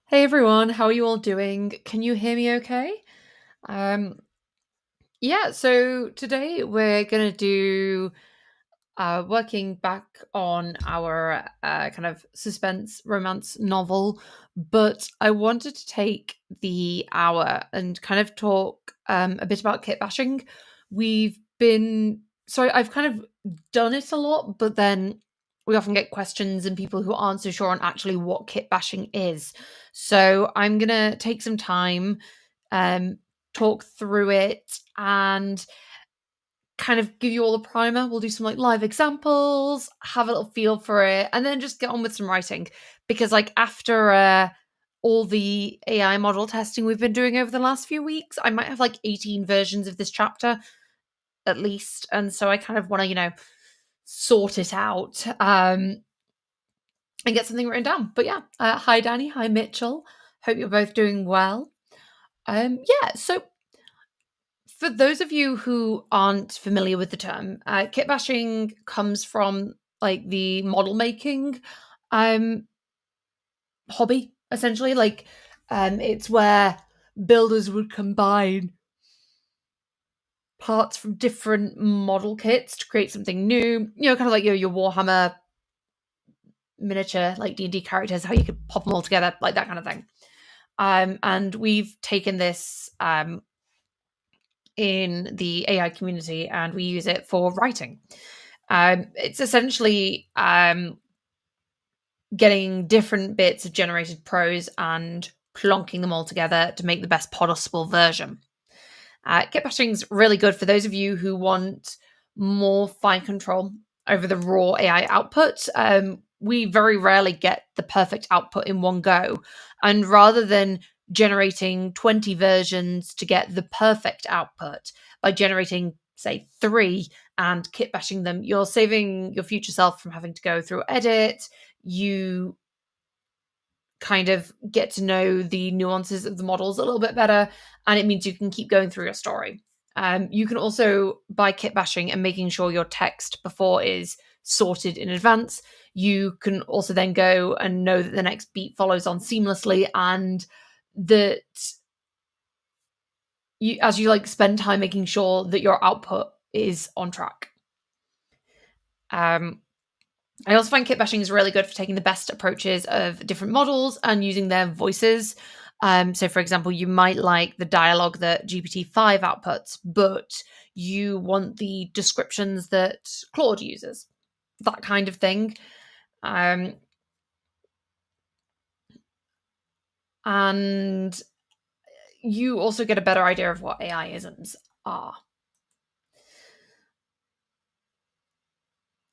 Hey everyone, how are you all doing? Can you hear me okay? Um, yeah, so today we're gonna do working back on our kind of suspense romance novel, but I wanted to take the hour and kind of talk a bit about kitbashing. We've been so I've kind of done it a lot, but then we often get questions and people who aren't so sure on actually what kitbashing is. So I'm gonna take some time, um, talk through it, and kind of give you all a primer. We'll do some like live examples, have a little feel for it, and then just get on with some writing. Because like after all the AI model testing we've been doing over the last few weeks, I might have like 18 versions of this chapter at least, and so I kind of want to sort it out and get something written down. But yeah, hi Danny, hi Mitchell. Hope you're both doing well. Yeah, so for those of you who aren't familiar with the term, kitbashing comes from like the model making um, hobby, essentially. It's where builders would combine parts from different model kits to create something new. You know, kind of like your Warhammer miniature, like D&D characters, how you could pop them all together, like that kind of thing. And we've taken this in the AI community and we use it for writing. It's essentially getting different bits of generated prose and plonking them all together to make the best possible version. Kitbashing is really good for those of you who want more fine control over the raw AI output. We very rarely get the perfect output in one go. And rather than generating 20 versions to get the perfect output by generating, say, three and kitbashing them, you're saving your future self from having to go through edit. You kind of get to know the nuances of the models a little bit better, and it means you can keep going through your story. You can also, by kitbashing and making sure your text before is sorted in advance, you can also then go and know that the next beat follows on seamlessly, and that you, as you like spend time making sure that your output is on track. I also find kitbashing is really good for taking the best approaches of different models and using their voices. So, for example, you might like the dialogue that GPT-5 outputs, but you want the descriptions that Claude uses, that kind of thing. Um, and you also get a better idea of what AI isms are.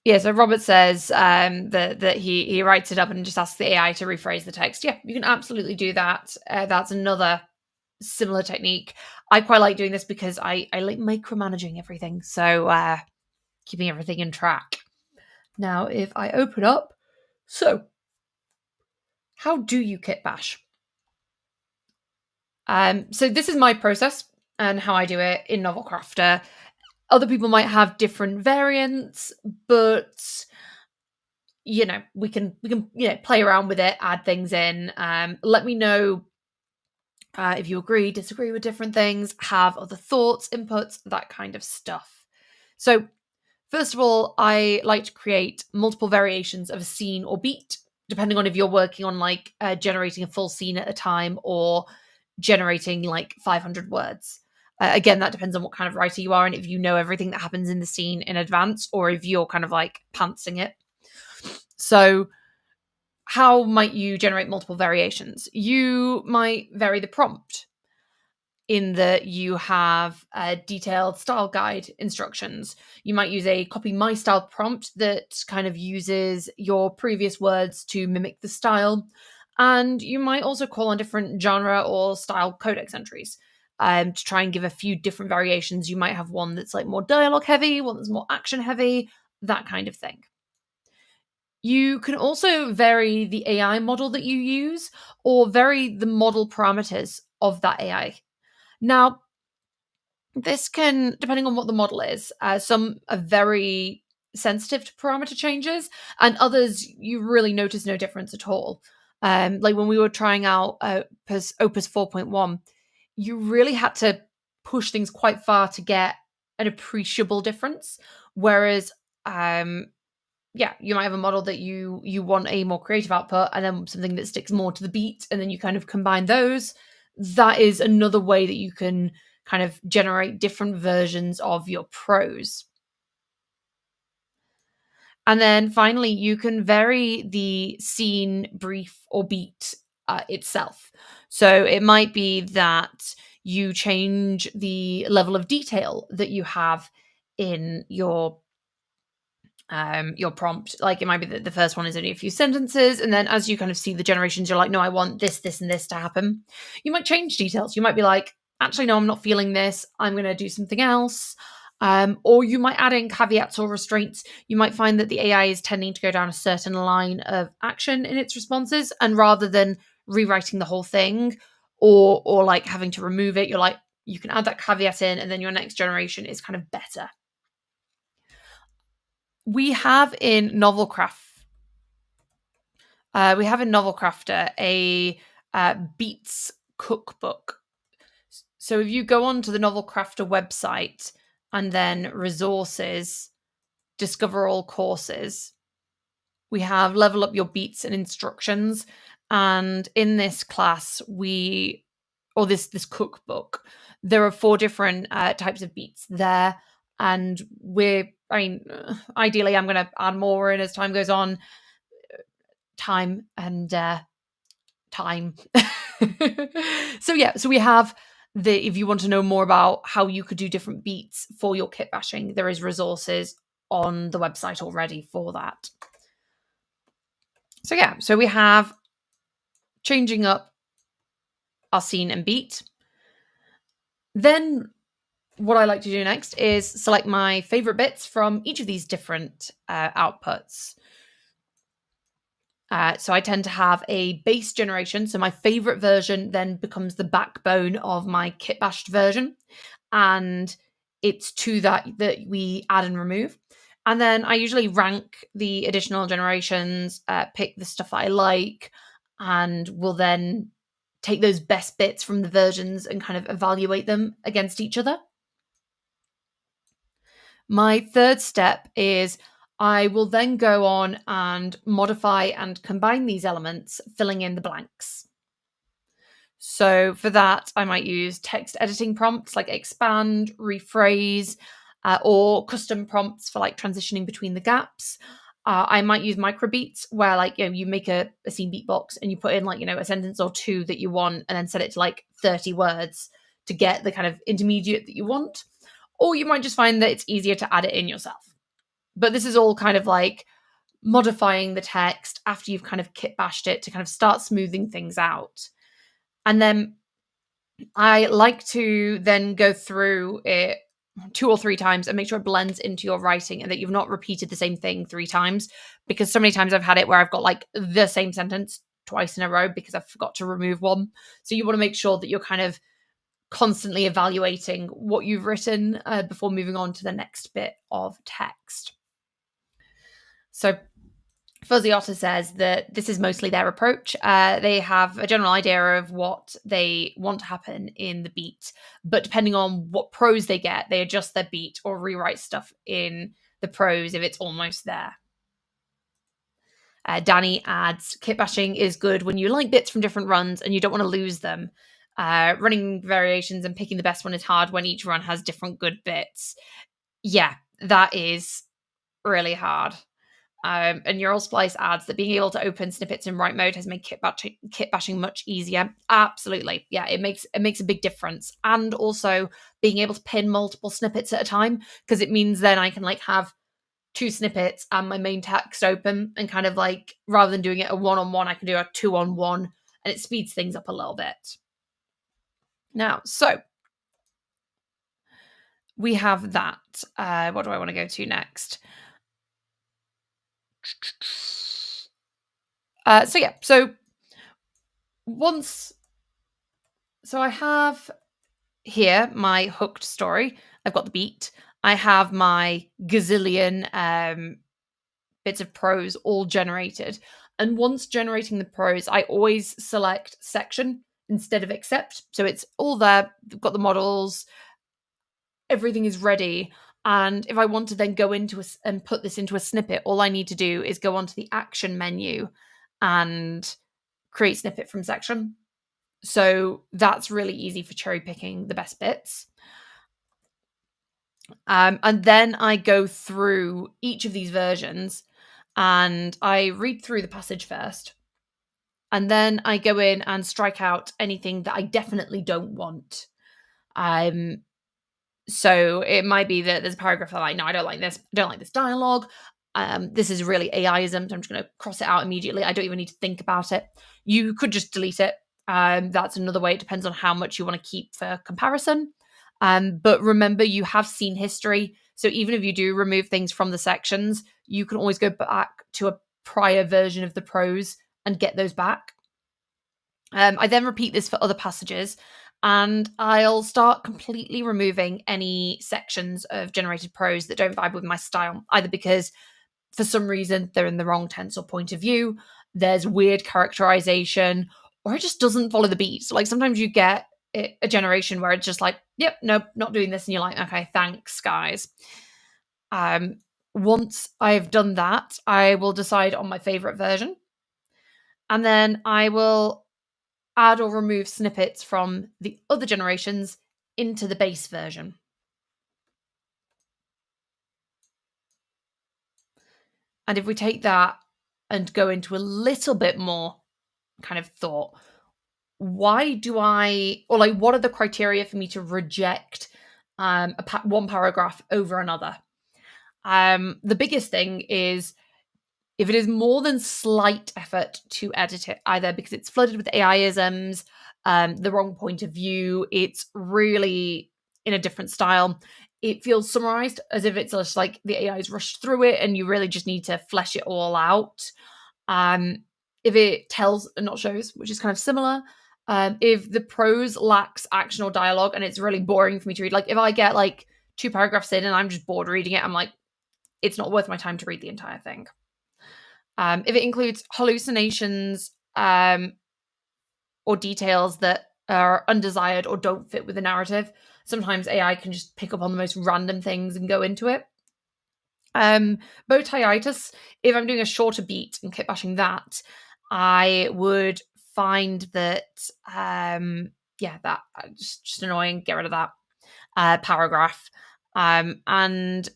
Yeah, so Robert says that he writes it up and just asks the AI to rephrase the text. Yeah, you can absolutely do that. That's another similar technique. I quite like doing this because I like micromanaging everything, so keeping everything in track. Now, if I open up, so how do you kit bash? So this is my process and how I do it in Novelcrafter. Other people might have different variants, but we can play around with it, add things in. Let me know if you agree, disagree with different things, have other thoughts, inputs, that kind of stuff. So, first of all, I like to create multiple variations of a scene or beat, depending on if you're working on like generating a full scene at a time or generating like 500 words. Again, that depends on what kind of writer you are and if you know everything that happens in the scene in advance or if you're kind of like pantsing it. So, how might you generate multiple variations? You might vary the prompt in that you have detailed style guide instructions. You might use a copy my style prompt that kind of uses your previous words to mimic the style. And you might also call on different genre or style codex entries to try and give a few different variations. You might have one that's like more dialogue heavy, one that's more action heavy, that kind of thing. You can also vary the AI model that you use or vary the model parameters of that AI. Now, this can, depending on what the model is, some are very sensitive to parameter changes, and others you really notice no difference at all. Like when we were trying out Opus 4.1, you really had to push things quite far to get an appreciable difference. Whereas, yeah, you might have a model that you want a more creative output, and then something that sticks more to the beat, and then you kind of combine those. That is another way that you can kind of generate different versions of your prose. And then finally, you can vary the scene, brief, or beat itself. So it might be that you change the level of detail that you have in your prompt. Like it might be that the first one is only a few sentences, and then as you kind of see the generations, you're like, no, I want this, this, and this to happen. You might change details. You might be like, actually, no, I'm not feeling this. I'm going to do something else. Or you might add in caveats or restraints. You might find that the AI is tending to go down a certain line of action in its responses, and rather than rewriting the whole thing or like having to remove it, you're like, you can add that caveat in, and then your next generation is kind of better. We have in Novelcrafter a beats cookbook. So if you go onto the Novelcrafter website and then resources, discover all courses, we have level up your beats and instructions. And in this class, this cookbook, there are 4 different types of beats there. And ideally, I'm going to add more in as time goes on. Time and time. So we have if you want to know more about how you could do different beats for your kit bashing, there is resources on the website already for that. So we have changing up our scene and beat. Then what I like to do next is select my favorite bits from each of these different outputs. So I tend to have a base generation. So my favorite version then becomes the backbone of my kitbashed version. And it's to that we add and remove. And then I usually rank the additional generations, pick the stuff that I like, and will then take those best bits from the versions and kind of evaluate them against each other. My third step is I will then go on and modify and combine these elements, filling in the blanks. So for that, I might use text editing prompts like expand, rephrase, or custom prompts for like transitioning between the gaps. I might use microbeats where like, you make a scene beatbox and you put in like, a sentence or 2 that you want and then set it to like 30 words to get the kind of intermediate that you want. Or you might just find that it's easier to add it in yourself. But this is all kind of like modifying the text after you've kind of kit bashed it to kind of start smoothing things out. And then I like to then go through it 2 or 3 times and make sure it blends into your writing and that you've not repeated the same thing 3 times, because so many times I've had it where I've got like the same sentence twice in a row because I forgot to remove one. So you want to make sure that you're kind of constantly evaluating what you've written before moving on to the next bit of text. So Fuzzy Otter says that this is mostly their approach. They have a general idea of what they want to happen in the beat, but depending on what prose they get, they adjust their beat or rewrite stuff in the prose if it's almost there. Danny adds, kitbashing is good when you like bits from different runs and you don't want to lose them. Running variations and picking the best one is hard when each run has different good bits. Yeah, that is really hard. And Neural Splice adds that being able to open snippets in write mode has made kit bashing much easier. Absolutely. Yeah, it makes a big difference. And also being able to pin multiple snippets at a time, because it means then I can like have 2 snippets and my main text open, and kind of like, rather than doing it a 1-on-1, I can do a 2-on-1, and it speeds things up a little bit. Now, so we have that. What do I want to go to next? So I have here my hooked story. I've got the beat. I have my gazillion bits of prose all generated. And once generating the prose, I always select section instead of accept. So it's all there, we've got the models, everything is ready. And if I want to then go into and put this into a snippet, all I need to do is go onto the action menu and create snippet from section. So that's really easy for cherry picking the best bits. And then I go through each of these versions and I read through the passage first. And then I go in and strike out anything that I definitely don't want. So it might be that there's a paragraph that I'm like, no, I don't like this. I don't like this dialogue. This is really AIism. So I'm just going to cross it out immediately. I don't even need to think about it. You could just delete it. That's another way. It depends on how much you want to keep for comparison. But remember, you have seen history. So even if you do remove things from the sections, you can always go back to a prior version of the prose and get those back. I then repeat this for other passages, and I'll start completely removing any sections of generated prose that don't vibe with my style, either because for some reason they're in the wrong tense or point of view, there's weird characterization, or it just doesn't follow the beat. So like sometimes you get a generation where it's just like, yep, nope, not doing this, and you're like, okay, thanks, guys. Once I've done that, I will decide on my favorite version, and then I will add or remove snippets from the other generations into the base version. And if we take that and go into a little bit more kind of thought, why do I, or like, what are the criteria for me to reject one paragraph over another? The biggest thing is if it is more than slight effort to edit it, either because it's flooded with AIisms, the wrong point of view, it's really in a different style, it feels summarized as if it's just like the AI's rushed through it and you really just need to flesh it all out. If it tells and not shows, which is kind of similar. If the prose lacks action or dialogue and it's really boring for me to read, like if I get like 2 paragraphs in and I'm just bored reading it, I'm like, it's not worth my time to read the entire thing. If it includes hallucinations or details that are undesired or don't fit with the narrative, sometimes AI can just pick up on the most random things and go into it. Bow-tie-itis, if I'm doing a shorter beat and kitbashing that, I would find that, that just annoying, get rid of that paragraph. And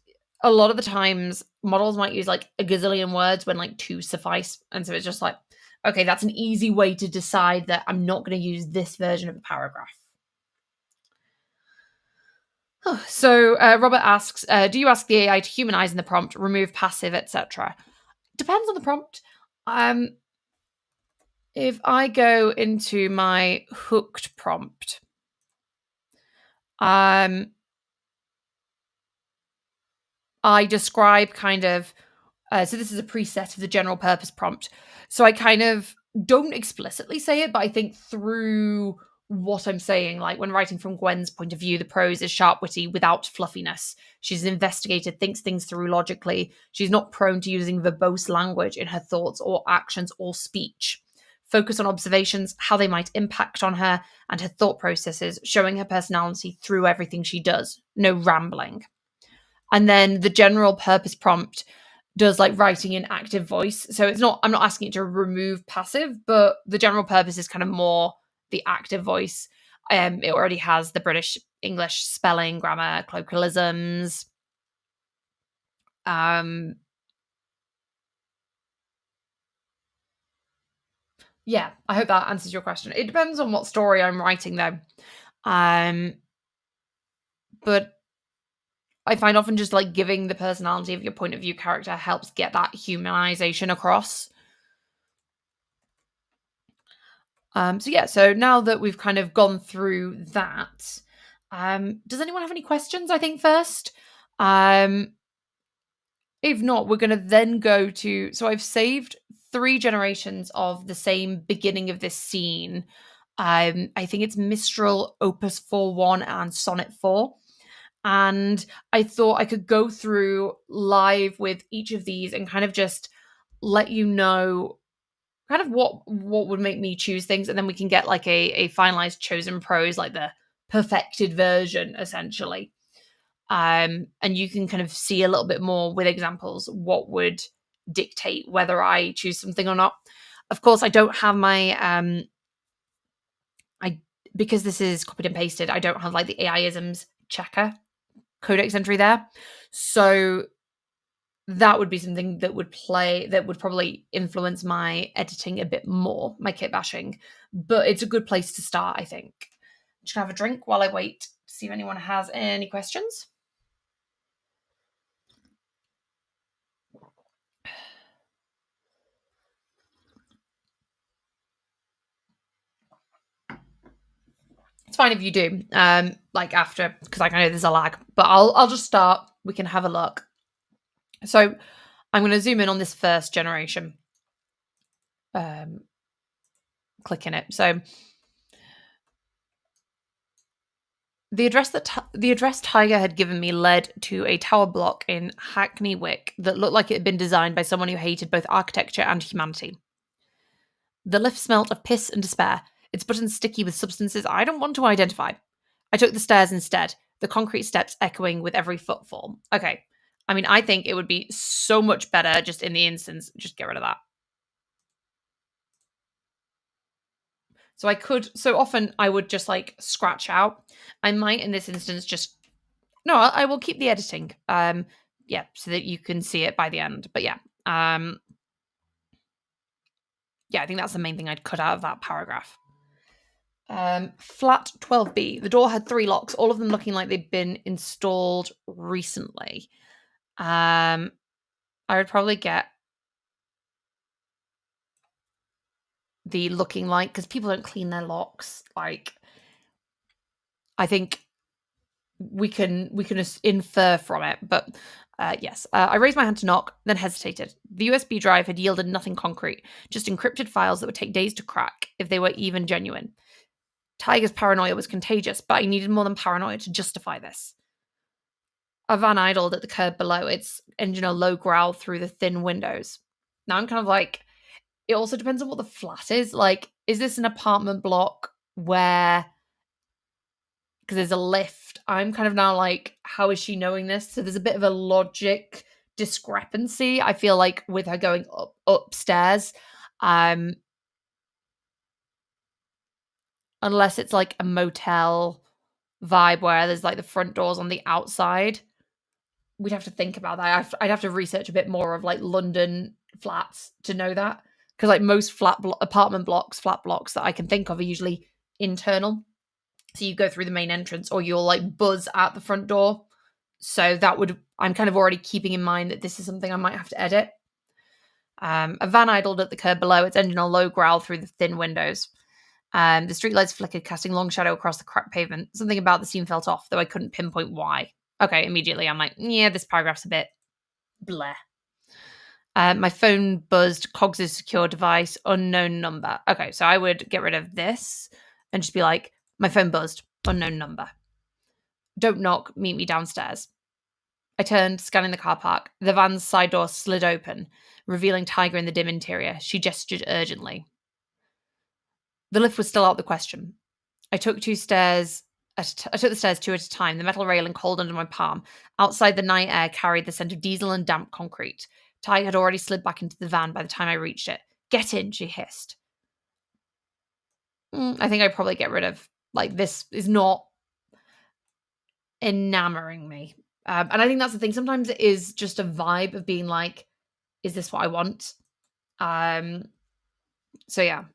a lot of the times models might use like a gazillion words when like 2 suffice. And so it's just like, okay, that's an easy way to decide that I'm not going to use this version of the paragraph. So Robert asks, do you ask the AI to humanize in the prompt, remove passive, etc.? Depends on the prompt. If I go into my hooked prompt, I describe kind of, so this is a preset of the general purpose prompt. So I kind of don't explicitly say it, but I think through what I'm saying, like when writing from Gwen's point of view, the prose is sharp, witty, without fluffiness. She's investigated, thinks things through logically. She's not prone to using verbose language in her thoughts or actions or speech. Focus on observations, how they might impact on her and her thought processes, showing her personality through everything she does. No rambling. And then the general purpose prompt does like writing in active voice. So I'm not asking it to remove passive, but the general purpose is kind of more the active voice. It already has the British English spelling, grammar, colloquialisms. Yeah, I hope that answers your question. It depends on what story I'm writing though. But I find often just like giving the personality of your point of view character helps get that humanization across. So now that we've kind of gone through that, does anyone have any questions, I think, first? If not, we're going to then go to, so I've saved 3 generations of the same beginning of this scene. I think it's Mistral, Opus 4.1 and Sonnet 4. And I thought I could go through live with each of these and kind of just let you know kind of what would make me choose things, and then we can get like a finalized chosen prose, like the perfected version, essentially. And you can kind of see a little bit more with examples what would dictate whether I choose something or not. Of course, I don't have my I because this is copied and pasted, I don't have like the AI-isms checker codex entry there. So that would be something that would probably influence my editing a bit more, my kit bashing. But it's a good place to start, I think. I'm just gonna have a drink while I wait to see if anyone has any questions. It's fine if you do, like after, because like I know there's a lag, but I'll just start. We can have a look. So I'm going to zoom in on this first generation. Clicking it. So the address Tiger had given me led to a tower block in Hackney Wick that looked like it had been designed by someone who hated both architecture and humanity. The lift smelt of piss and despair, its buttons sticky with substances I don't want to identify. I took the stairs instead, the concrete steps echoing with every footfall. Okay. I mean, I think it would be so much better just in the instance, just get rid of that. So often I would just like scratch out. I might in this instance just, no, I will keep the editing. Yeah, so that you can see it by the end. But yeah, yeah, I think that's the main thing I'd cut out of that paragraph. Flat 12B. The door had 3 locks, all of them looking like they'd been installed recently. I would probably get the looking like, because people don't clean their locks. Like, I think we can infer from it, but yes. I raised my hand to knock, then hesitated. The USB drive had yielded nothing concrete, just encrypted files that would take days to crack if they were even genuine. Tiger's paranoia was contagious, but I needed more than paranoia to justify this. A van idled at the curb below, its engine a low growl through the thin windows. Now I'm kind of like, it also depends on what the flat is. Like, is this an apartment block where, because there's a lift, I'm kind of now like, how is she knowing this? So there's a bit of a logic discrepancy, I feel like, with her going upstairs. Unless it's like a motel vibe where there's like the front doors on the outside. We'd have to think about that. I'd have to research a bit more of like London flats to know that, because like most flat blocks that I can think of are usually internal. So you go through the main entrance, or you'll like buzz at the front door. So I'm kind of already keeping in mind that this is something I might have to edit. A van idled at the curb below, its engine a low growl through the thin windows. The streetlights flickered, casting long shadow across the cracked pavement. Something about the scene felt off, though I couldn't pinpoint why. Okay, immediately I'm like, yeah, this paragraph's a bit bleh. My phone buzzed, Cogs' secure device, unknown number. Okay, so I would get rid of this and just be like, my phone buzzed, unknown number. Don't knock, meet me downstairs. I turned, scanning the car park. The van's side door slid open, revealing Tiger in the dim interior. She gestured urgently. The lift was still out of the question. I took the stairs 2 at a time, the metal railing cold under my palm. Outside, the night air carried the scent of diesel and damp concrete. Tiger had already slid back into the van by the time I reached it. Get in, she hissed. I think I'd probably get rid of, like, this is not enamoring me. And I think that's the thing. Sometimes it is just a vibe of being like, is this what I want? So yeah.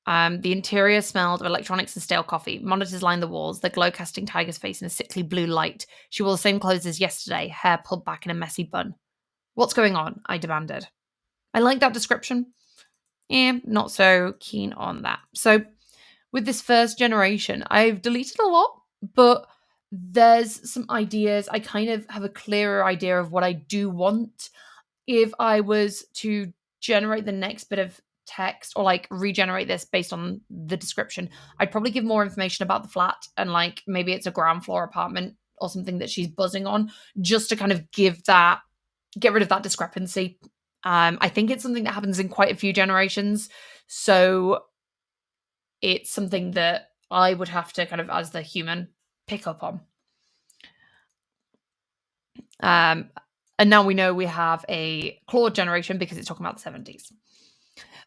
The interior smelled of electronics and stale coffee. Monitors lined the walls, the glow casting Tiger's face in a sickly blue light. She wore the same clothes as yesterday, hair pulled back in a messy bun. What's going on? I demanded. I like that description. Not so keen on that. So with this first generation, I've deleted a lot, but there's some ideas. I kind of have a clearer idea of what I do want. If I was to generate the next bit of text, or like regenerate this based on the description, I'd probably give more information about the flat, and like maybe it's a ground floor apartment or something that she's buzzing on, just to kind of get rid of that discrepancy. I think it's something that happens in quite a few generations. So it's something that I would have to kind of, as the human, pick up on. And now we know we have a Claude generation because it's talking about the 70s.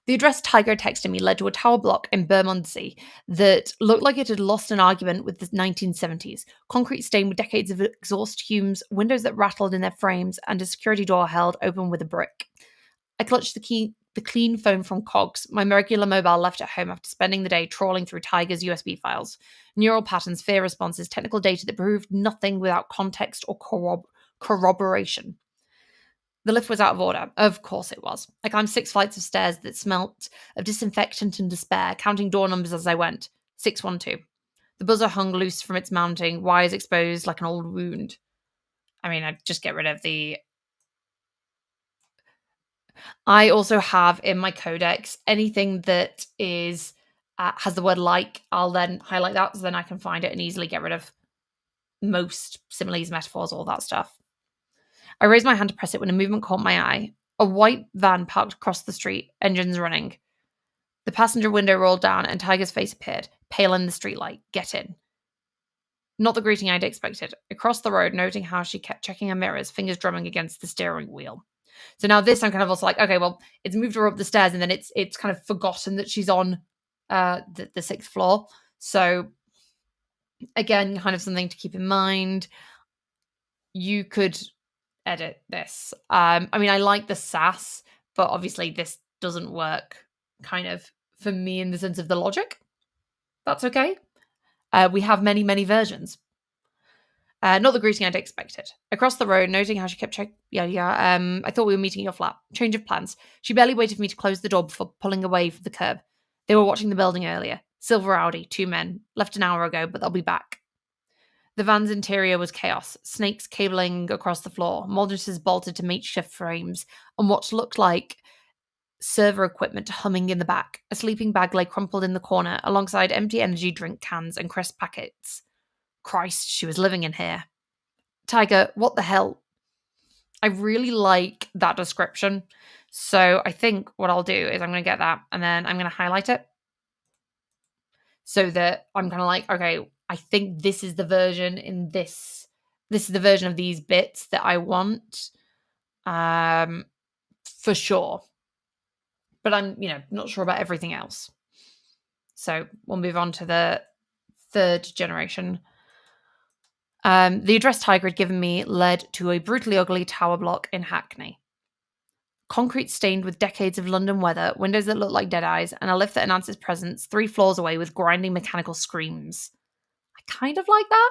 The address Tiger texted me led to a tower block in Bermondsey that looked like it had lost an argument with the 1970s. Concrete stained with decades of exhaust fumes, windows that rattled in their frames, and a security door held open with a brick. I clutched the clean phone from Cogs, my regular mobile left at home after spending the day trawling through Tiger's USB files. Neural patterns, fear responses, technical data that proved nothing without context or corroboration. The lift was out of order. Of course it was. I climbed 6 flights of stairs that smelt of disinfectant and despair, counting door numbers as I went. 612. The buzzer hung loose from its mounting, wires exposed like an old wound. I mean, I'd just get rid of the... I also have in my codex anything that is has the word like. I'll then highlight that so then I can find it and easily get rid of most similes, metaphors, all that stuff. I raised my hand to press it when a movement caught my eye. A white van parked across the street, engines running. The passenger window rolled down and Tiger's face appeared, pale in the streetlight. Get in. Not the greeting I'd expected. I crossed the road, noting how she kept checking her mirrors, fingers drumming against the steering wheel. So now this, I'm kind of also like, okay, well, it's moved her up the stairs and then it's kind of forgotten that she's on the 6th floor. So again, kind of something to keep in mind. You could edit this. I mean, I like the sass, but obviously this doesn't work kind of for me in the sense of the logic. That's okay. We have many, many versions. Not the greeting I'd expected. Across the road, noting how she kept checking. I thought we were meeting at your flat. Change of plans. She barely waited for me to close the door before pulling away from the curb. They were watching the building earlier. Silver Audi, 2 men. Left an hour ago, but they'll be back. The van's interior was chaos. Snakes cabling across the floor. Monitors bolted to makeshift frames. And what looked like server equipment humming in the back. A sleeping bag lay crumpled in the corner, alongside empty energy drink cans and crisp packets. Christ, she was living in here. Tiger, what the hell? I really like that description. So I think what I'll do is I'm going to get that and then I'm going to highlight it. So that I'm kind of like, okay, I think this is the version in this. This is the version of these bits that I want. For sure. But I'm, not sure about everything else. So we'll move on to the 3rd generation. The address Tiger had given me led to a brutally ugly tower block in Hackney. Concrete stained with decades of London weather, windows that looked like dead eyes, and a lift that announced its presence 3 floors away with grinding mechanical screams. I kind of like that.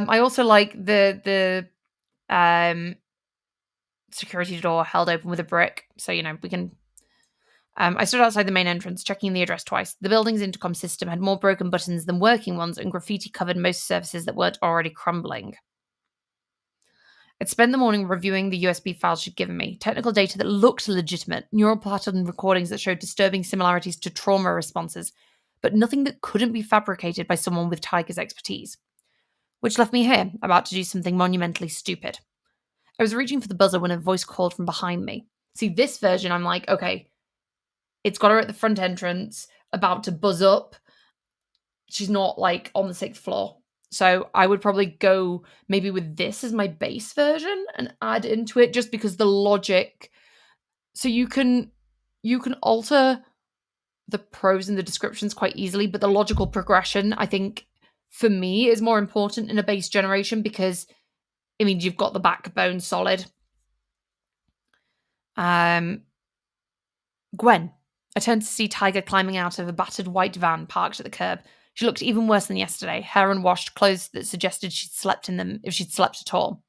I also like the security door held open with a brick, so we can. I stood outside the main entrance, checking the address twice. The building's intercom system had more broken buttons than working ones, and graffiti covered most surfaces that weren't already crumbling. I'd spent the morning reviewing the USB files she'd given me, technical data that looked legitimate, neural pattern recordings that showed disturbing similarities to trauma responses, but nothing that couldn't be fabricated by someone with Tiger's expertise. Which left me here, about to do something monumentally stupid. I was reaching for the buzzer when a voice called from behind me. See, this version, I'm like, okay, it's got her at the front entrance, about to buzz up. She's not, like, on the 6th floor. So I would probably go maybe with this as my base version and add into it just because the logic. So you can alter the prose and the descriptions quite easily, but the logical progression, I think, for me, is more important in a base generation because it means you've got the backbone solid. Gwen. I turned to see Tiger climbing out of a battered white van parked at the curb. She looked even worse than yesterday, hair unwashed, clothes that suggested she'd slept in them if she'd slept at all.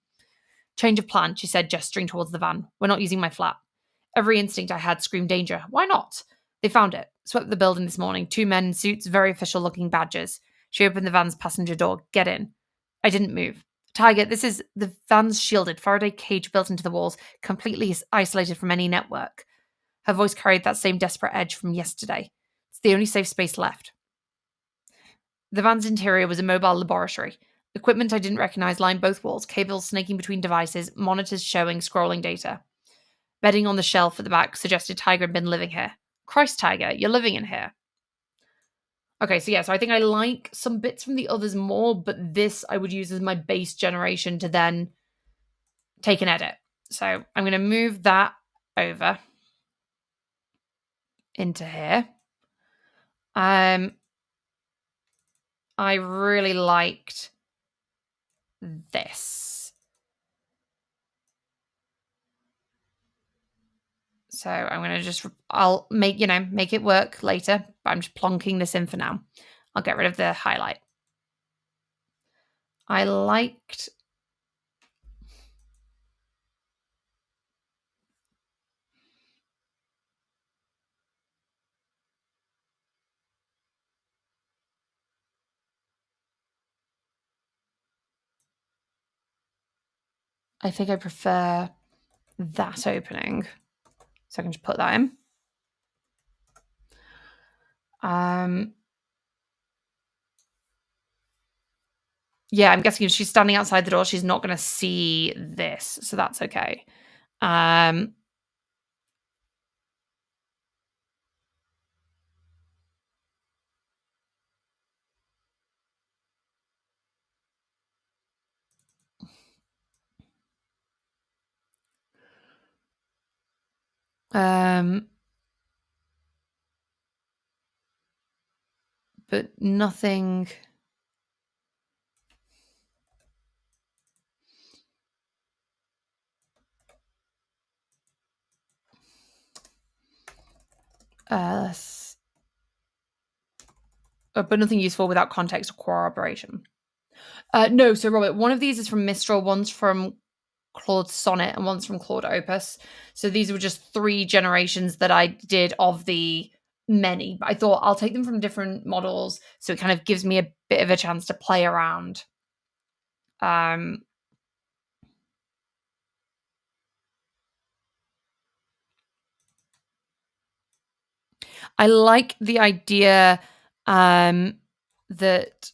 Change of plan, she said, gesturing towards the van. We're not using my flat. Every instinct I had screamed danger. Why not? They found it. Swept the building this morning. 2 men in suits, very official-looking badges. She opened the van's passenger door. Get in. I didn't move. Tiger, this is the van's shielded, Faraday cage built into the walls, completely isolated from any network. Her voice carried that same desperate edge from yesterday. It's the only safe space left. The van's interior was a mobile laboratory. Equipment I didn't recognize lined both walls, cables snaking between devices, monitors showing scrolling data. Bedding on the shelf at the back suggested Tiger had been living here. Christ, Tiger, you're living in here. Okay, so yeah, so I think I like some bits from the others more, but this I would use as my base generation to then take an edit. So I'm going to move that over into here. I really liked this. So I'm going to I'll make it work later, but I'm just plonking this in for now. I'll get rid of the highlight. I liked I think I prefer that opening. So I can just put that in. Yeah, I'm guessing if she's standing outside the door, she's not going to see this, so that's okay. I but nothing. But nothing useful without context or corroboration. No, so Robert, one of these is from Mistral, one's from Claude Sonnet, and one's from Claude Opus. So these were just 3 generations that I did of the many. But I thought I'll take them from different models, so it kind of gives me a bit of a chance to play around. I like the idea that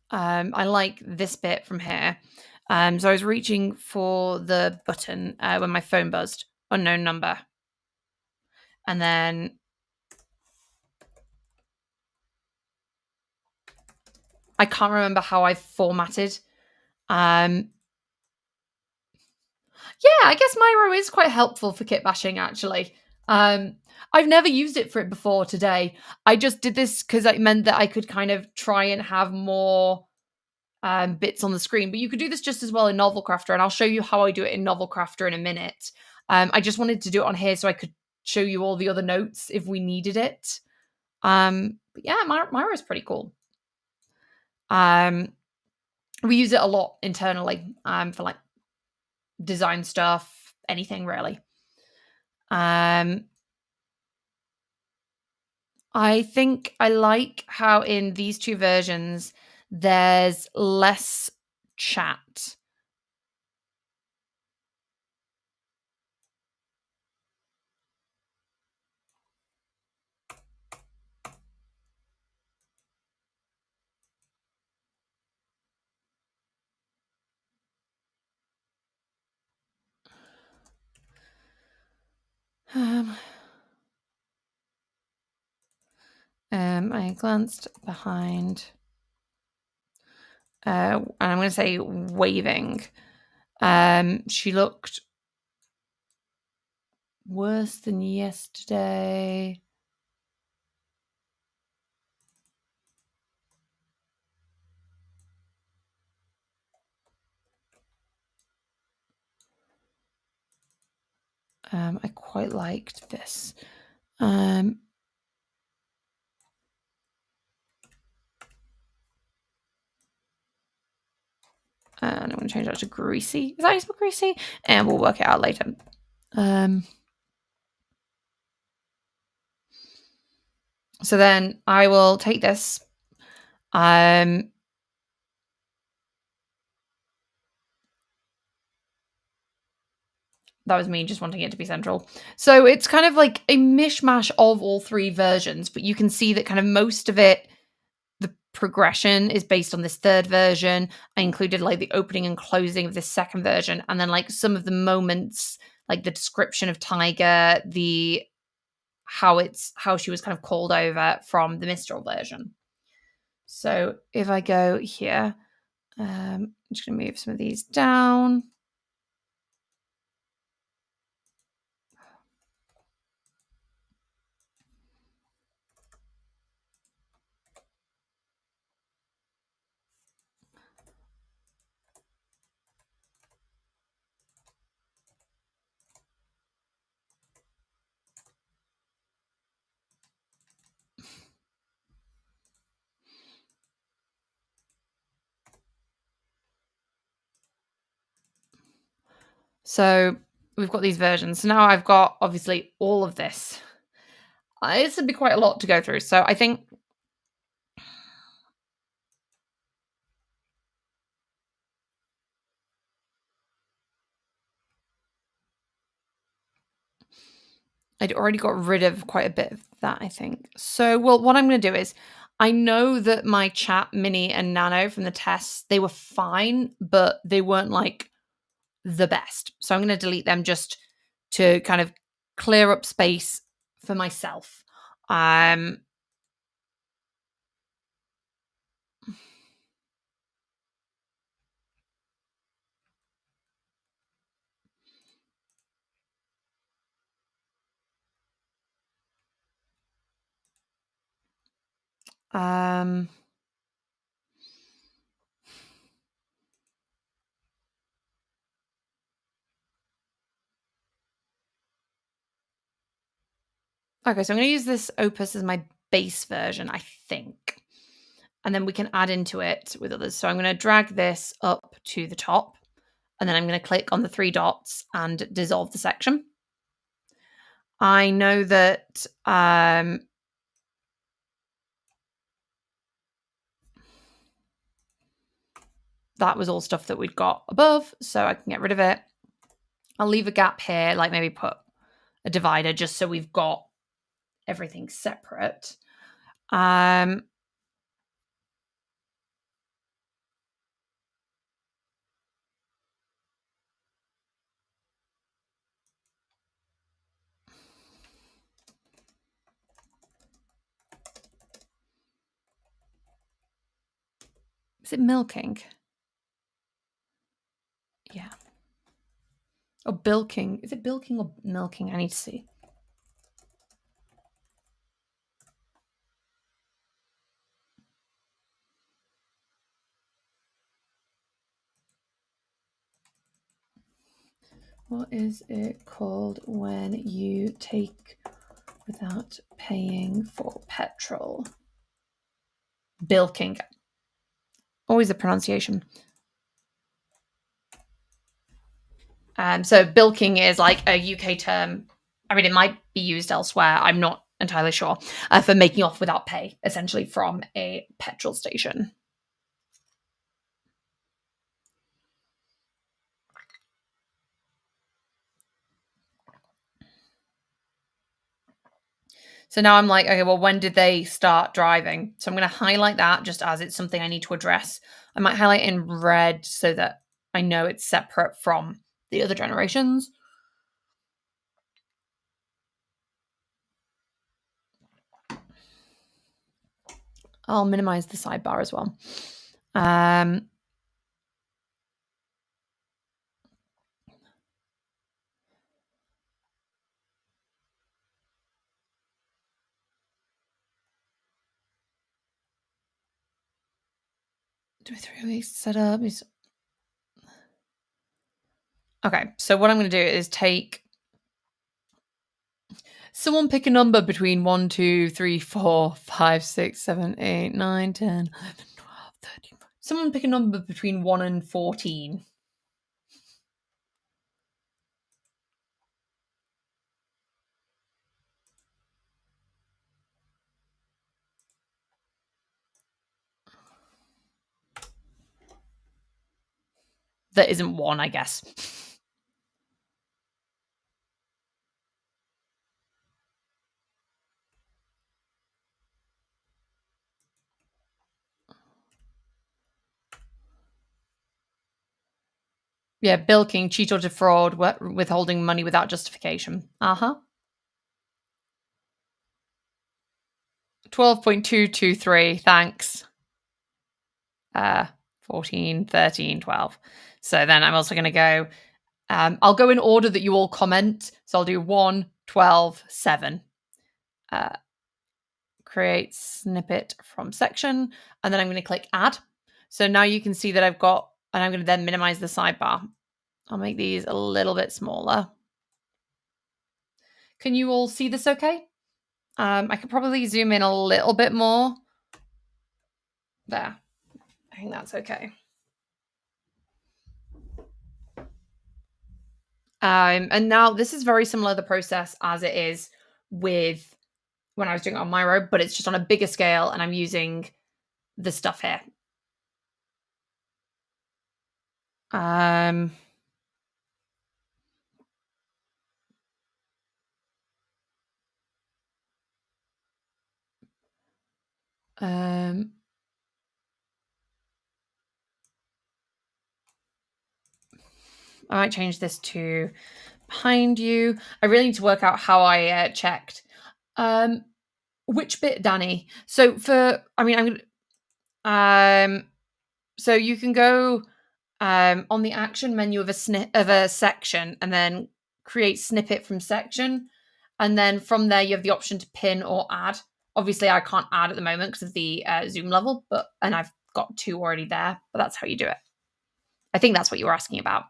I like this bit from here. So I was reaching for the button when my phone buzzed. Unknown number. And then I can't remember how I formatted. Yeah, I guess Miro is quite helpful for kit bashing, actually. I've never used it for it before today. I just did this because it meant that I could kind of try and have more bits on the screen. But you could do this just as well in Novelcrafter, and I'll show you how I do it in Novelcrafter in a minute. I just wanted to do it on here so I could show you all the other notes if we needed it. But yeah, Miro is pretty cool. We use it a lot internally for like design stuff, anything really. I think I like how in these 2 versions there's less chat. I glanced behind. And I'm going to say waving. She looked worse than yesterday. I quite liked this. And I'm going to change that to greasy. Is that how you spell greasy? And we'll work it out later. So then I will take this. That was me just wanting it to be central. So it's kind of like a mishmash of all 3 versions, but you can see that kind of most of it, the progression is based on this third version. I included like the opening and closing of this second version, and then like some of the moments, like the description of Tiger, the how she was kind of called over from the Mistral version. So if I go here, I'm just going to move some of these down. So we've got these versions. So now I've got obviously all of this. It's going to be quite a lot to go through. So I think I'd already got rid of quite a bit of that, I think. So, well, what I'm going to do is I know that my Chat Mini and Nano from the tests, they were fine, but they weren't like the best. So I'm going to delete them just to kind of clear up space for myself. Um, okay, so I'm going to use this Opus as my base version, I think. And then we can add into it with others. So I'm going to drag this up to the top, and then I'm going to click on the three dots and dissolve the section. I know that that was all stuff that we'd got above, so I can get rid of it. I'll leave a gap here, like maybe put a divider just so we've got everything separate. Is it milking? Yeah. Oh, bilking. Is it bilking or milking? I need to see. What is it called when you take without paying for petrol? Bilking. Always a pronunciation. So bilking is like a UK term. I mean, it might be used elsewhere. I'm not entirely sure. For making off without pay, essentially from a petrol station. So now I'm like, okay, well, when did they start driving? So I'm going to highlight that just as it's something I need to address. I might highlight in red so that I know it's separate from the other generations. I'll minimize the sidebar as well. Do 3 weeks to set up? Okay, so what I'm going to do is take. Someone pick a number between 1, 2, 3, 4, 5, 6, 7, 8, 9, 10, 11, 12, 13. Someone pick a number between 1 and 14. That isn't 1, I guess. Yeah, bilking, cheat or defraud, withholding money without justification. 12.223, thanks. 14, 13, 12. So then I'm also going to go, I'll go in order that you all comment. So I'll do 1, 12, 7. Create snippet from section, and then I'm going to click add. So now you can see that I've got, and I'm going to then minimize the sidebar. I'll make these a little bit smaller. Can you all see this okay? I could probably zoom in a little bit more. There. I think that's okay. And now this is very similar to the process as it is with when I was doing it on my road, but it's just on a bigger scale, and I'm using the stuff here. I might change this to behind you. I really need to work out how I checked. Which bit, Danny? So so you can go on the action menu of a section, and then create snippet from section, and then from there you have the option to pin or add. Obviously, I can't add at the moment because of the zoom level, and I've got 2 already there. But that's how you do it. I think that's what you were asking about.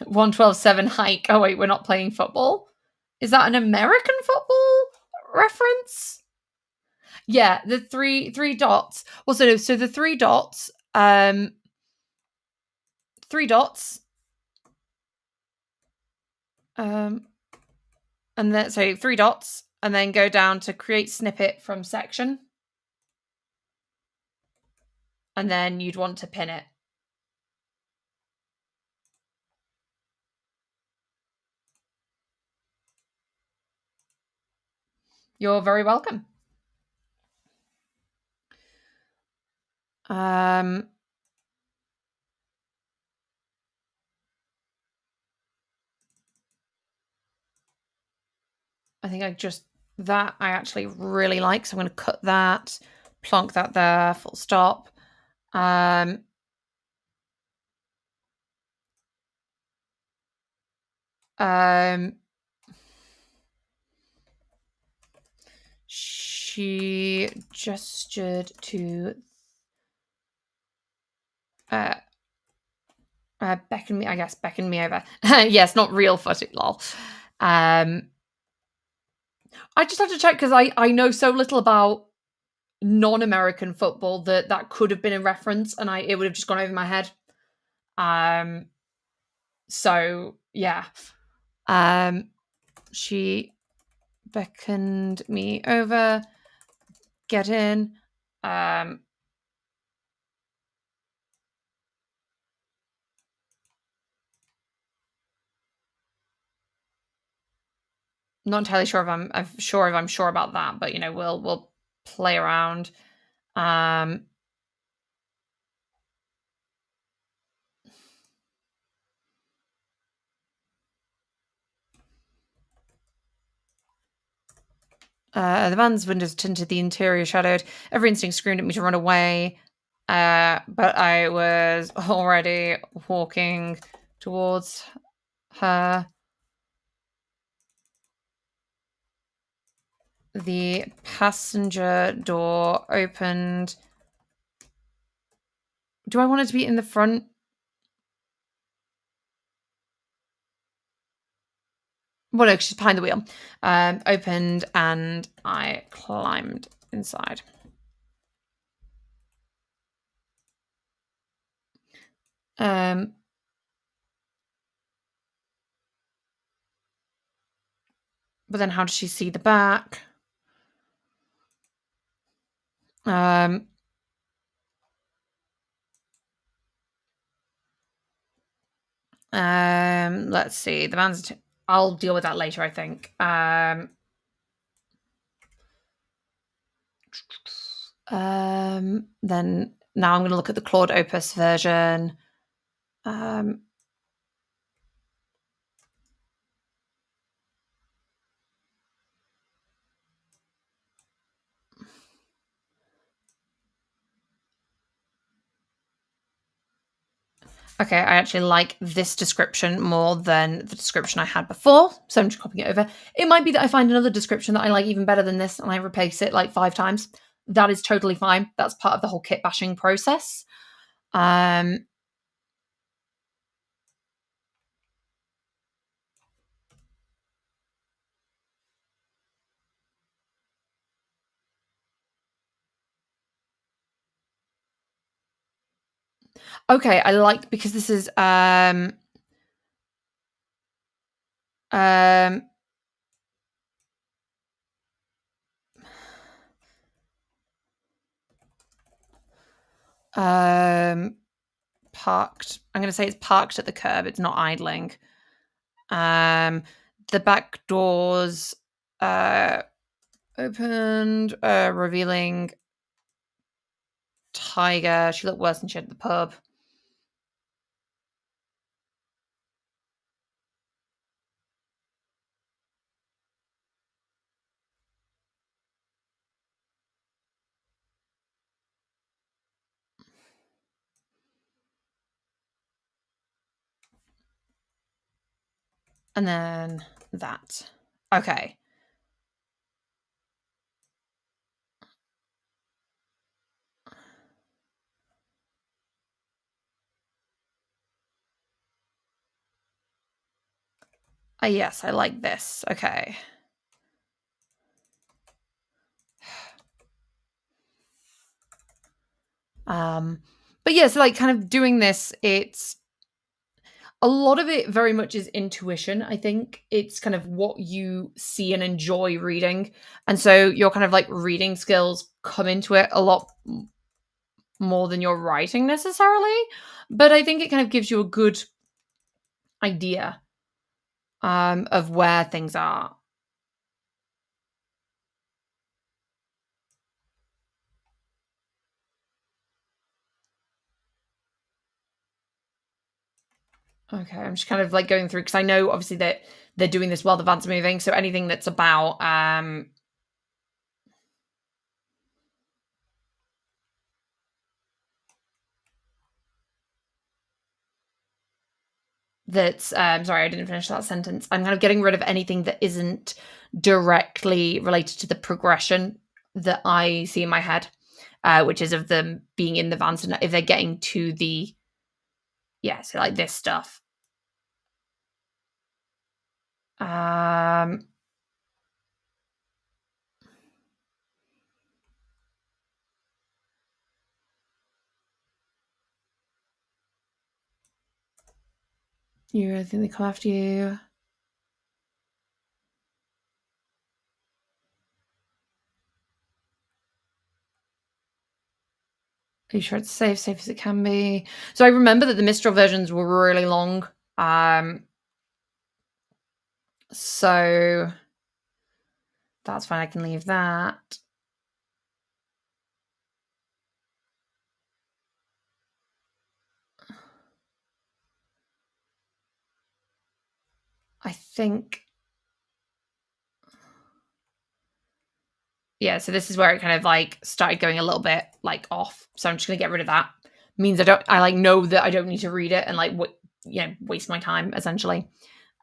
112.7 hike. Oh wait, we're not playing football. Is that an American football reference? Yeah, the three dots. Well, so the 3 dots, 3 dots, and then 3 dots, and then go down to create snippet from section, and then you'd want to pin it. You're very welcome. I think that I actually really like, so I'm going to cut that, plonk that there, full stop. She gestured to beckon me, I guess, beckon me over. Yes, not real footy, lol. I just have to check because I know so little about non-American football that could have been a reference, and it would have just gone over my head. So yeah. She beckoned me over. Get in. Not entirely sure if I'm sure about that, but we'll play around. The van's windows tinted, the interior shadowed. Every instinct screamed at me to run away, but I was already walking towards her. The passenger door opened. Do I want it to be in the front? Well, no, she's behind the wheel. Opened, and I climbed inside. But then how does she see the back? Let's see. The man's. I'll deal with that later, I think. Then now I'm going to look at the Claude Opus version. Um, Okay, I actually like this description more than the description I had before, so I'm just copying it over. It might be that I find another description that I like even better than this and I replace it like 5 times. That is totally fine. That's part of the whole kit bashing process. Um, okay, I like because this is um um parked. I'm going to say it's parked at the curb. It's not idling. The back doors opened, revealing Tiger. She looked worse than she had at the pub. And then that. Okay. Yes, I like this. Okay. But yeah, so like kind of doing this, it's a lot of it very much is intuition, I think. It's kind of what you see and enjoy reading. And so your kind of like reading skills come into it a lot more than your writing necessarily. But I think it kind of gives you a good idea of where things are. Okay, I'm just kind of like going through because I know obviously that they're doing this while the van's moving. So anything that's about that's sorry, I didn't finish that sentence. I'm kind of getting rid of anything that isn't directly related to the progression that I see in my head, which is of them being in the van. So if they're getting to the so like this stuff. Um you really think they come after you? Are you sure it's safe? Safe as it can be. So I remember that the Mistral versions were really long. So that's fine. I can leave that. I think. Yeah, so this is where it kind of like started going a little bit like off. So I'm just gonna get rid of that. Means I like know that I don't need to read it and like waste my time essentially.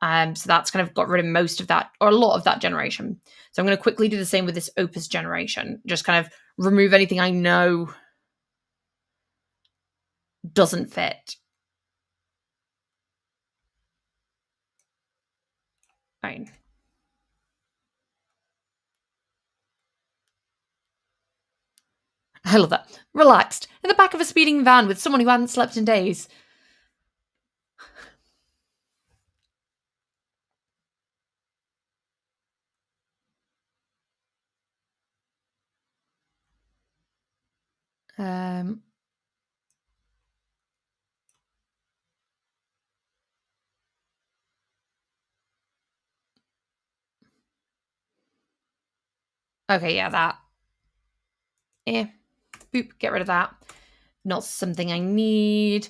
So that's kind of got rid of most of that or a lot of that generation. So I'm gonna quickly do the same with this Opus generation. Just kind of remove anything I know doesn't fit. Fine. I love that. Relaxed in the back of a speeding van with someone who hadn't slept in days. Um, okay, yeah, that. Boop, get rid of that. Not something I need.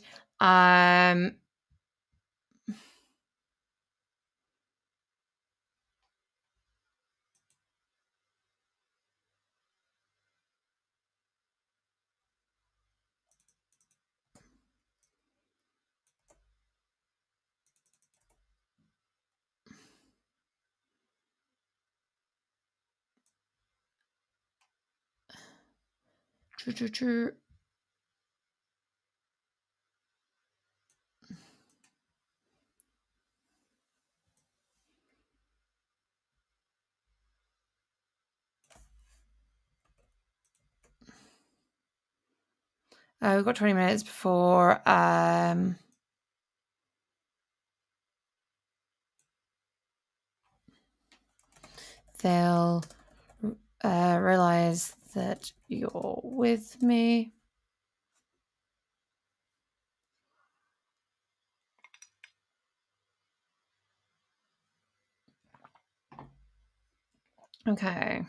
We've got 20 minutes before they'll realize that you're with me. Okay.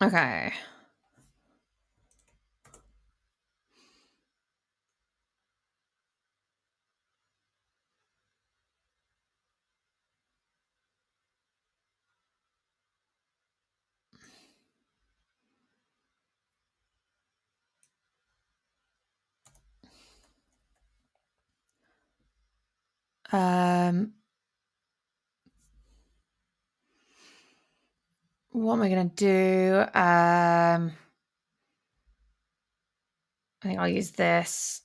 Okay. What am I going to do? I think I'll use this.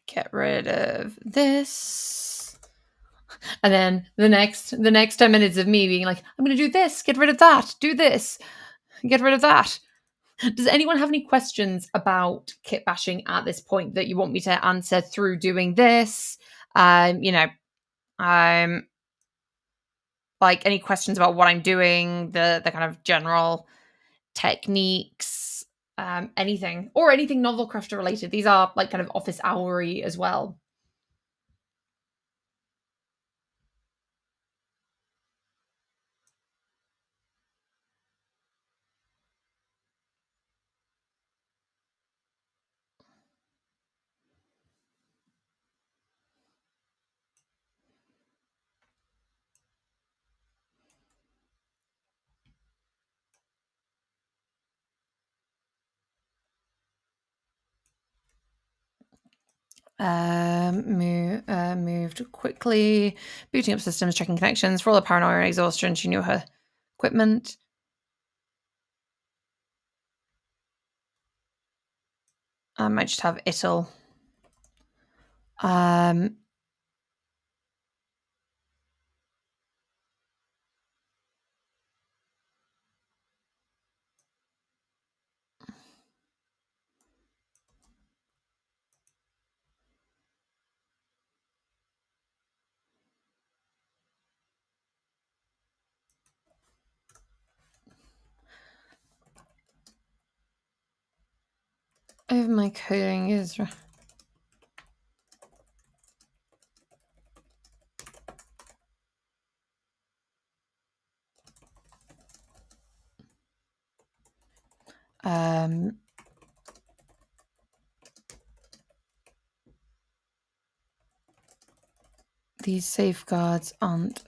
Get rid of this. And then the next 10 minutes of me being like, I'm going to do this, get rid of that, do this, get rid of that. Does anyone have any questions about kit bashing at this point that you want me to answer through doing this? Like any questions about what I'm doing, the kind of general techniques, anything Novelcrafter related. These are like kind of office houry as well. Moved quickly, booting up systems, checking connections. For all the paranoia and exhaustion, she knew her equipment. I might just have it'll. If my coding is these safeguards aren't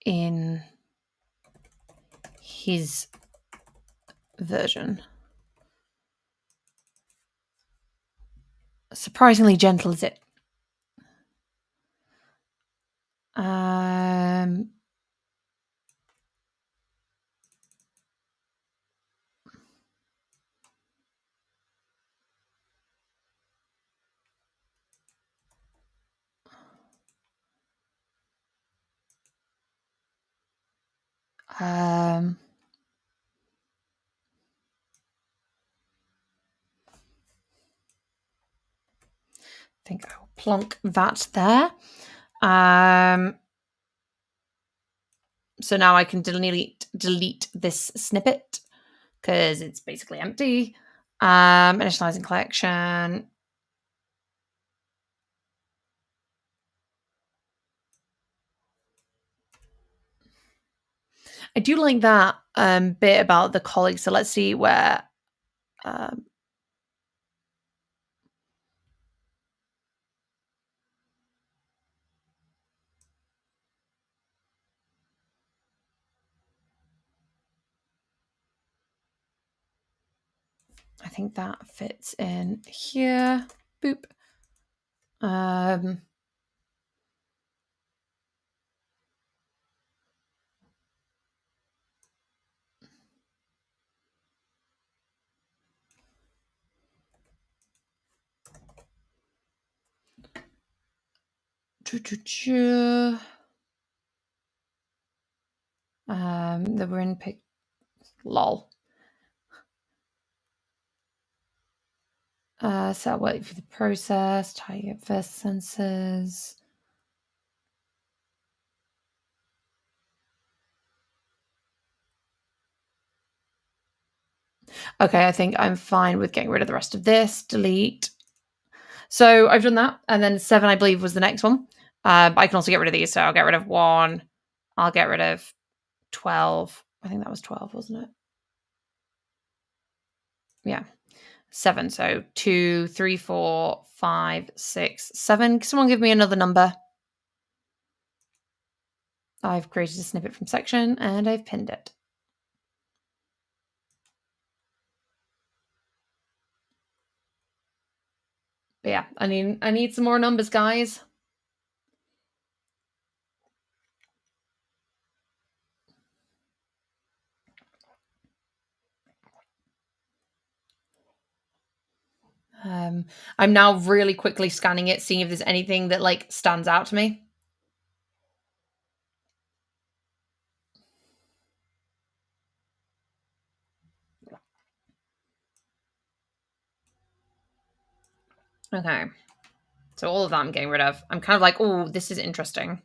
in his version. Surprisingly gentle, is it? I think I'll plonk that there. So now I can delete this snippet because it's basically empty. Initializing collection. I do like that bit about the colleagues. So let's see where. I think that fits in here. Boop. That we're in pic. Lol. So I'll wait for the process, tidy up first sensors. Okay, I think I'm fine with getting rid of the rest of this. Delete. So I've done that. And then 7, I believe, was the next one. But I can also get rid of these. So I'll get rid of 1. I'll get rid of 12. I think that was 12, wasn't it? Yeah. 7. So 2, 3, 4, 5, 6, 7. Someone give me another number. I've created a snippet from section and I've pinned it. But yeah, I need some more numbers, guys. I'm now really quickly scanning it, seeing if there's anything that like stands out to me. Okay. So all of that I'm getting rid of. I'm kind of like, oh, this is interesting.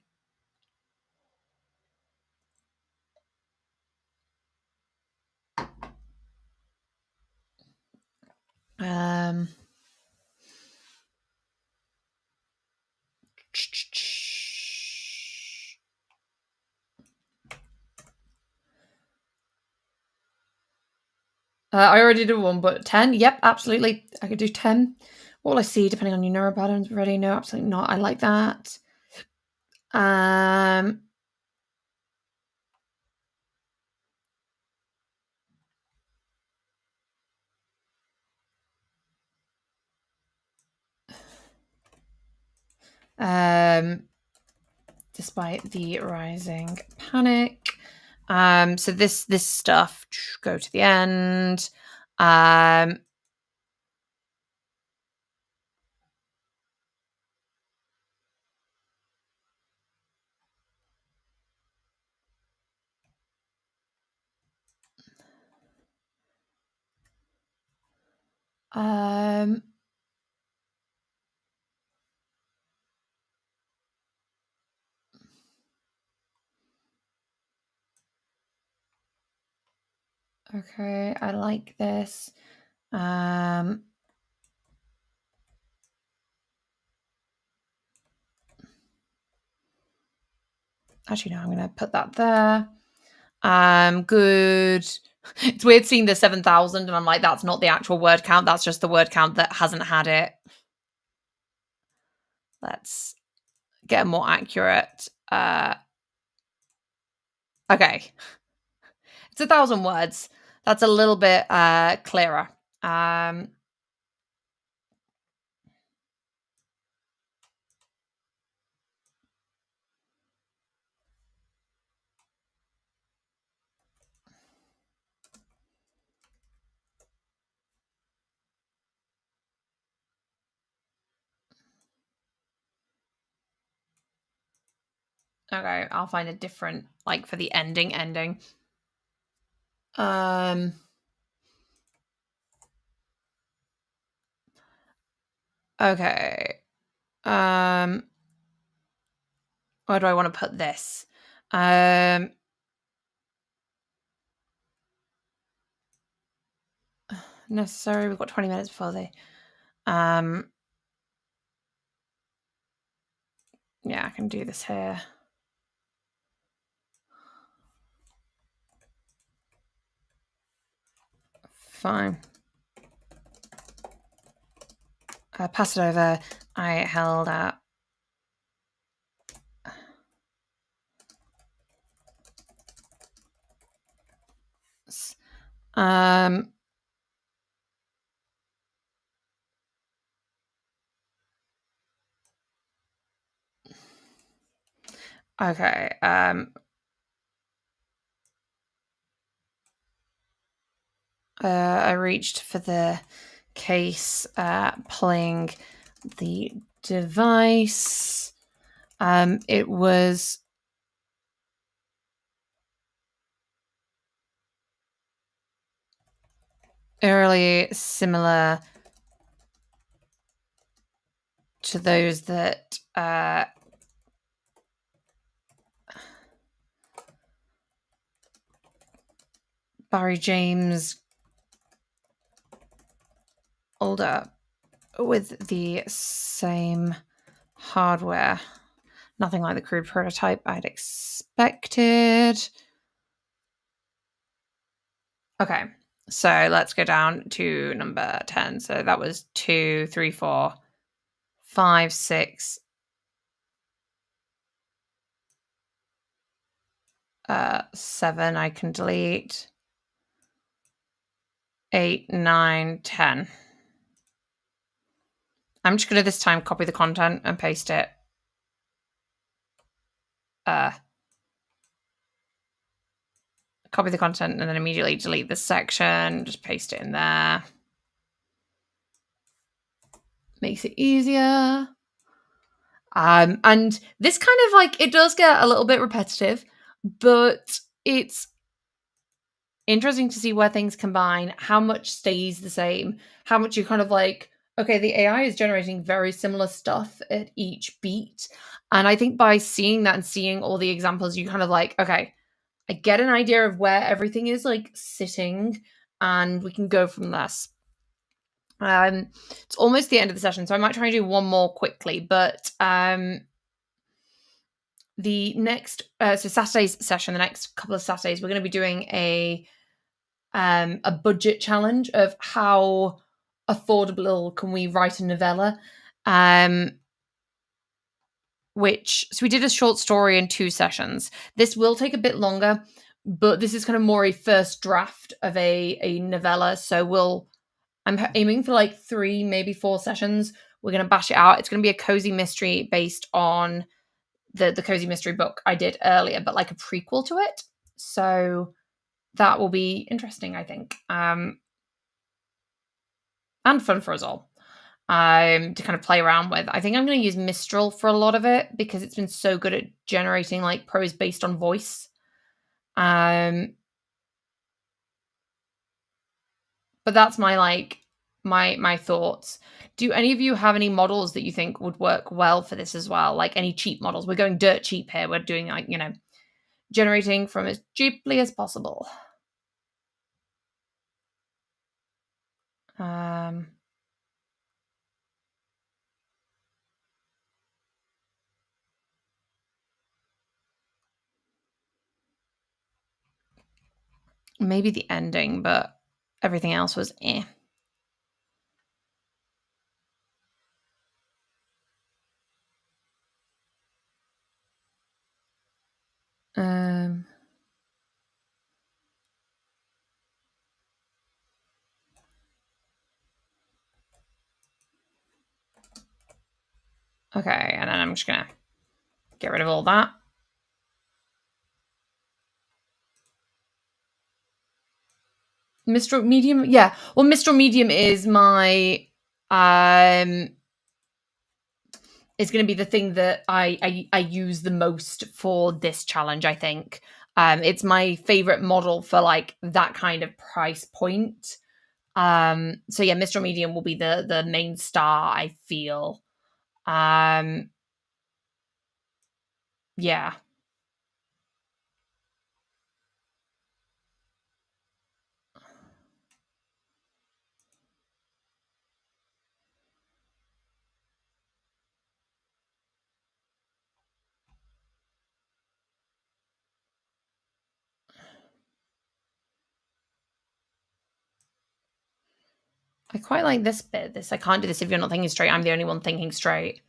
I already did 1, but 10? Yep, absolutely. I could do 10. What will I see depending on your neural patterns? Ready? No, absolutely not. I like that. Despite the rising panic. So this stuff, go to the end. Okay, I like this. Actually, no, I'm going to put that there. Good. It's weird seeing the 7,000 and I'm like, that's not the actual word count. That's just the word count that hasn't had it. Let's get a more accurate. Okay. It's 1,000 words. That's a little bit clearer. Okay, I'll find a different, like for the ending. Okay. Where do I want to put this? Necessary. We've got 20 minutes before they. Yeah, I can do this here. Fine. Pass it over. I held out. Okay. I reached for the case, pulling the device. It was eerily similar to those that Barry James older with the same hardware. Nothing like the crude prototype I'd expected. Okay, so let's go down to number 10. So that was 2, 3, 4, 5, 6, 7. I can delete 8, 9, 10. I'm just going to this time copy the content and paste it. Copy the content and then immediately delete this section. Just paste it in there. Makes it easier. And this kind of like, it does get a little bit repetitive, but it's interesting to see where things combine, how much stays the same, how much you kind of like, okay, the AI is generating very similar stuff at each beat. And I think by seeing that and seeing all the examples, you kind of like, okay, I get an idea of where everything is like sitting and we can go from this. It's almost the end of the session, so I might try and do one more quickly, but the next so Saturday's session, the next couple of Saturdays, we're going to be doing a budget challenge of how affordable can we write a novella. Which, so we did a short story in 2 sessions. This will take a bit longer, but this is kind of more a first draft of a novella. So I'm aiming for like 3, maybe 4 sessions. We're going to bash it out. It's going to be a cozy mystery based on the cozy mystery book I did earlier, but like a prequel to it. So that will be interesting, I think. And fun for us all. To kind of play around with. I think I'm going to use Mistral for a lot of it because it's been so good at generating like prose based on voice. But that's my thoughts. Do any of you have any models that you think would work well for this as well? Like any cheap models? We're going dirt cheap here. We're doing like, generating from as cheaply as possible. Maybe the ending, but everything else was eh. Okay, and then I'm just gonna get rid of all that. Mistral Medium, yeah. Well, Mistral Medium is my is going to be the thing that I use the most for this challenge. I think it's my favorite model for like that kind of price point. So yeah, Mistral Medium will be the main star. I feel. Yeah. I quite like this bit. I can't do this if you're not thinking straight. I'm the only one thinking straight.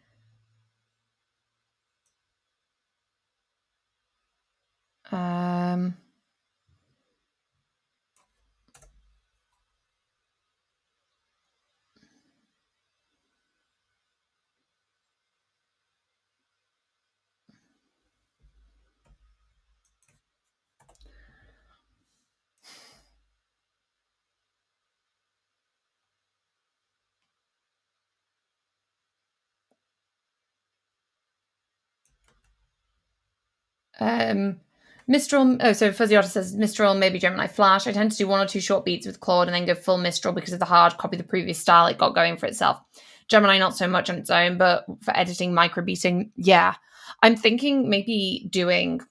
Um, Mistral. Oh, so Fuzzy Otter says Mistral, maybe Gemini Flash. I tend to do one or two short beats with Claude and then go full Mistral because of the hard copy the previous style it got going for itself. Gemini not so much on its own, but for editing, micro beating, yeah. I'm thinking maybe doing,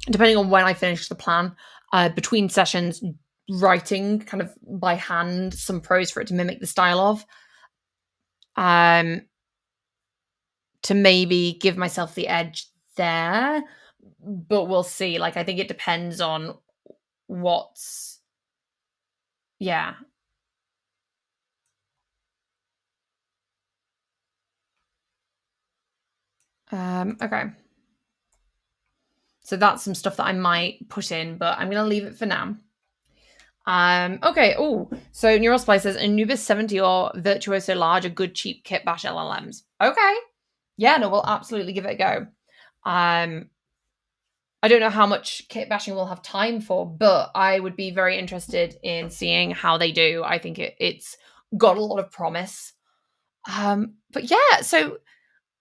depending on when I finish the plan, between sessions, writing kind of by hand some prose for it to mimic the style of, um, to maybe give myself the edge there. But we'll see. Like, I think it depends on what's, yeah. Okay. So that's some stuff that I might put in, but I'm gonna leave it for now. Okay. Oh, so Neural Supply says Anubis 70 or Virtuoso Large are good cheap Kitbash LLMs. Okay. Yeah, no, we'll absolutely give it a go. Um, I don't know how much kitbashing we'll have time for, but I would be very interested in seeing how they do. I think it's got a lot of promise. But yeah, so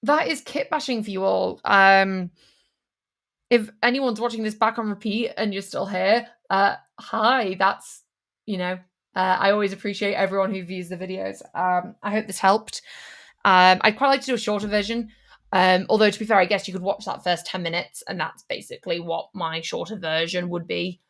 that is kitbashing for you all. If anyone's watching this back on repeat and you're still here, hi, that's, you know, I always appreciate everyone who views the videos. I hope this helped. I'd quite like to do a shorter version. Although to be fair, I guess you could watch that first 10 minutes and that's basically what my shorter version would be.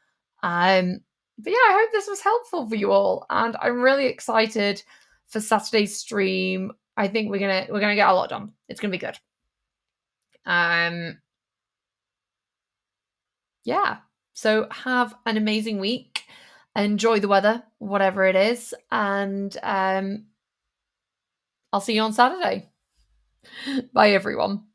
But yeah, I hope this was helpful for you all. And I'm really excited for Saturday's stream. I think we're gonna get a lot done. It's gonna be good. Yeah. So have an amazing week. Enjoy the weather, whatever it is, and I'll see you on Saturday. Bye, everyone.